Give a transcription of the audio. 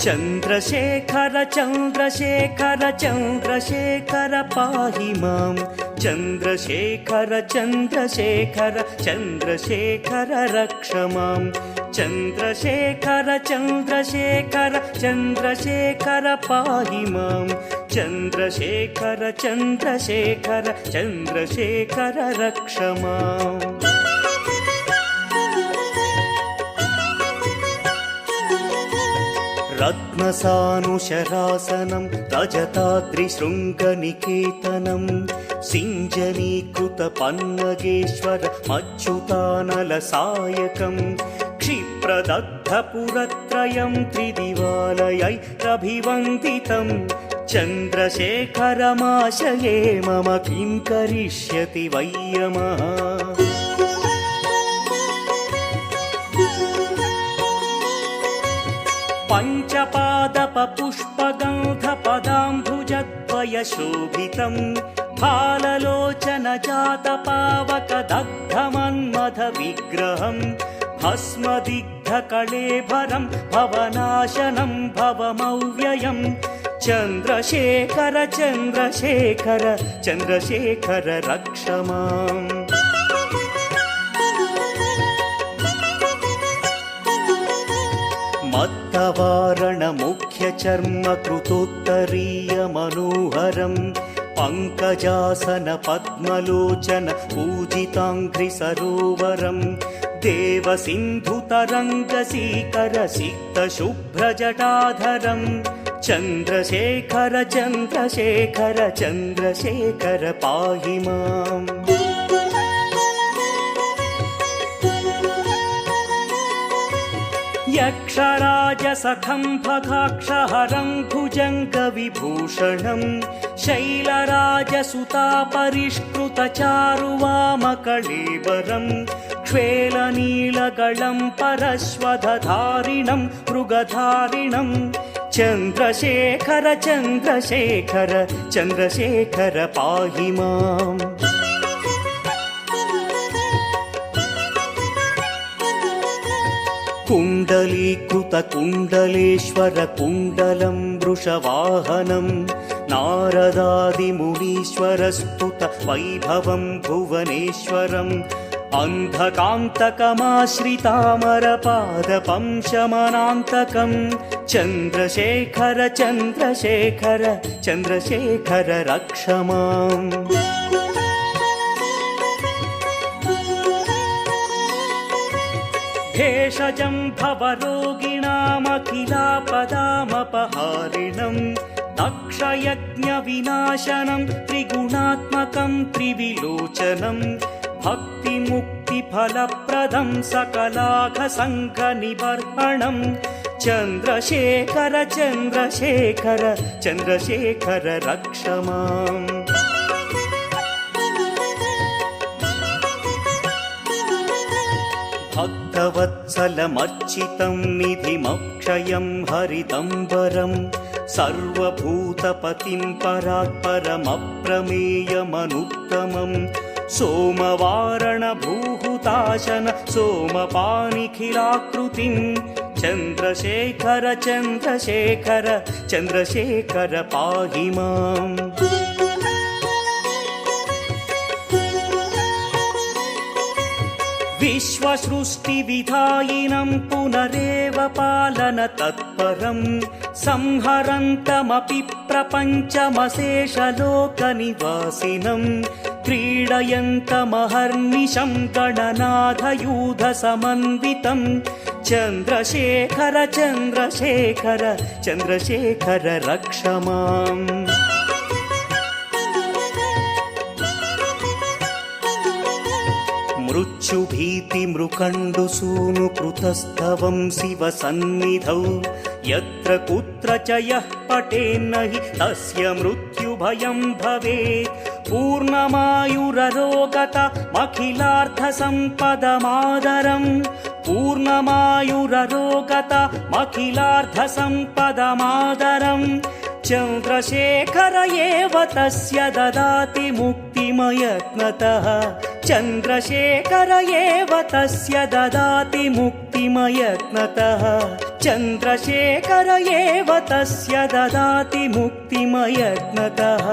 चन्द्रशेखर चन्द्रशेखर चन्द्रशेखर पाहि मां चन्द्रशेखर चन्द्रशेखर चन्द्रशेखर रक्ष मां चन्द्रशेखर चन्द्रशेखर चन्द्रशेखर पाहि मां चन्द्रशेखर चन्द्रशेखर चन्द्रशेखर रक्ष माम् रत्नसानुशरासनं रजताद्रिशृङ्गनिकेतनं सिञ्जनीकृतपन्नगेश्वर मच्युतानलसायकं क्षिप्रदग्धपुरत्रयं त्रिदिवालयैरभिवन्दितं चन्द्रशेखरमाशये मम किं करिष्यति वै यमः पञ्चपादपपुष्पगन्धपदाम्बुजद्वयशोभितं फाललोचनजातपावकदग्धमन्मथविग्रहं भस्मदिग्धकळेभरं भवनाशनं भवमव्ययं चन्द्रशेखर चन्द्रशेखर चन्द्रशेखर रक्ष माम् मत्तवारणमुख्यचर्मकृतोत्तरीयमनोहरं पङ्कजासन पद्मलोचन पूजिताङ्घ्रिसरोवरं देवसिन्धुतरङ्गसीकरसिक्तशुभ्रजटाधरं चन्द्रशेखर चन्द्रशेखर चन्द्रशेखर पाहि माम् यक्षराजसखं भगाक्षहरं भुजङ्गविभूषणं शैलराजसुतापरिष्कृतचारुवामकळेबरं क्ष्वेलनीलगलं परश्वधधारिणं मृगधारिणं चन्द्रशेखर चन्द्रशेखर चन्द्रशेखर पाहि माम् कुण्डलीकृतकुण्डलेश्वर कुण्डलं वृषवाहनं नारदादिमुनीश्वरस्तुत वैभवं भुवनेश्वरम् अन्धकान्तकमाश्रितामरपादपं शमनान्तकं चन्द्रशेखर चन्द्रशेखर चन्द्रशेखर रक्ष माम् भेषजं भवरोगिणामखिलापदामपहारिणं दक्षयज्ञविनाशनं त्रिगुणात्मकं त्रिविलोचनं भक्तिमुक्तिफलप्रदं सकलाघसङ्घनिबर्हणं चन्द्रशेखर चन्द्रशेखर चन्द्रशेखर रक्ष माम् भक्तवत्सलमर्चितं निधिमक्षयं हरिदम्बरं सर्वभूतपतिं परात्परमप्रमेयमनुत्तमं सोमवारणभूहुताशन सोमपानिखिलाकृतिं चन्द्रशेखर चन्द्रशेखर चन्द्रशेखर पाहि माम् विश्वसृष्टिविधायिनं पुनरेव पालन तत्परं संहरन्तमपि प्रपञ्चमशेषलोकनिवासिनं क्रीडयन्तमहर्निशं गणनाथयूधसमन्वितं चन्द्रशेखर चन्द्रशेखर चन्द्रशेखर रक्ष माम् मृत्युभीतिमृकण्डुसूनुकृतस्तवं शिवसन्निधौ यत्र कुत्र च यः पठेन्न हि तस्य मृत्युभयं भवेत् पूर्णमायुररोगतमखिलार्थसम्पदमादरं पूर्णमायुररोगतमखिलार्थसम्पदमादरं चन्द्रशेखर एव तस्य ददाति मुक्तिमयत्नतः चन्द्रशेखर एव तस्य ददाति मुक्तिमयत्नतः चन्द्रशेखर एव तस्य ददाति मुक्तिमयत्नतः